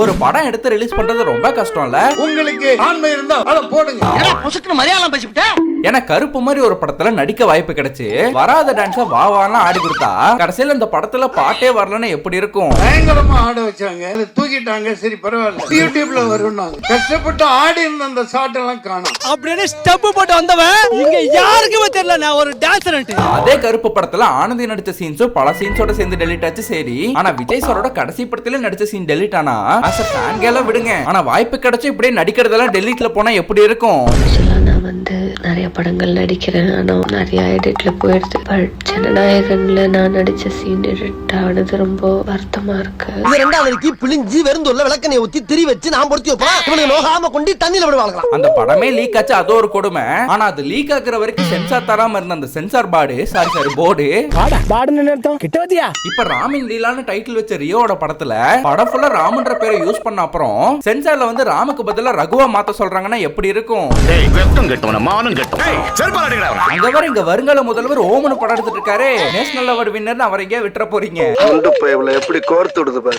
ஒரு படம் எடுத்து ரிலீஸ் பண்றது ரொம்ப கஷ்டம்ல. உங்களுக்கு ஆண்மை இருந்தா அத போடுங்க. மரியாதை பேசிவிட்ட. ஏன்னா கருப்பு மாதிரி ஒரு படத்துல நடிக்க வாய்ப்பு கிடைச்சு வராத டான்ஸ வாவான்னு ஆடி கொடுத்தா கடைசியில இந்த படத்துல பாட்டே வரலன்னு எப்படி இருக்கும்? பயங்கரமா ஆட வச்சாங்க, அதை தூக்கிட்டாங்க. சரி பரவாயில்ல, யூடியூப்ல வரும்னாங்க. கஷ்டப்பட்டு ஆடி இருந்த அந்த ஷாட் எல்லாம் காணோம். அப்படியே ஸ்டெப் போட்டு வந்தவன் இங்க யாருக்குமே தெரியல நான் ஒரு டான்சர். அதே கருப்பு படத்துல ஆனந்தி நடிச்ச சீன்ஸும் பல சீன்ஸோட சேர்ந்து டெலிட் ஆச்சு. சரி, ஆனா விஜய் சாரோட கடைசி படத்துல நடிச்ச சீன் டெலிட் ஆனா ஃபேன்கெல்லாம் விடுங்க, ஆனா வாய்ப்பு கிடைச்சு இப்படியே நடிக்கிறதெல்லாம் டெலிட்ல போனா எப்படி இருக்கும்? நான் வந்து நிறைய படங்கள் நடிக்கிறேன், ஆனா நிறைய எடிட்ல போயிடுது. பட் ஜனநாயகன்ல நான் நடிச்ச சீன் எடிட் ஆனது ரொம்ப வருத்தமா இருக்கு. இரண்டாவதுக்கு பிழிஞ்சி வெறுந்துள்ள விளக்கனை ஊத்தி திரி வச்சு நான் பொருத்தி வைப்பேன். இவனுக்கு நோகாம கொண்டு தண்ணியில விடுவாங்க. அந்த படமே லீக் ஆச்சு, அது ஒரு கொடுமை. ஆனா அது லீக் ஆகுற வரைக்கும் சென்சார் தராம இருந்த அந்த சென்சார் போர்டு இப்ப ராமின் லீலான்னு டைட்டில் வச்ச ரியோட படத்துல படம் ஃபுல்லா ராமன்ற பேரை யூஸ் பண்ண அப்புறம் சென்சார்ல வந்து ராமுக்கு பதிலா ரகுவா மாத்த சொல்றாங்கன்னா எப்படி இருக்கும்? அங்க வர இங்க வருங்கால முதல்வர் ஓமனு படம் எடுத்துட்டு இருக்காரு. நேஷனல் அவார்டு வின்னர் அவரை எங்க விட்டுற போறீங்க? எப்படி கோர்த்து விடுது பாரு.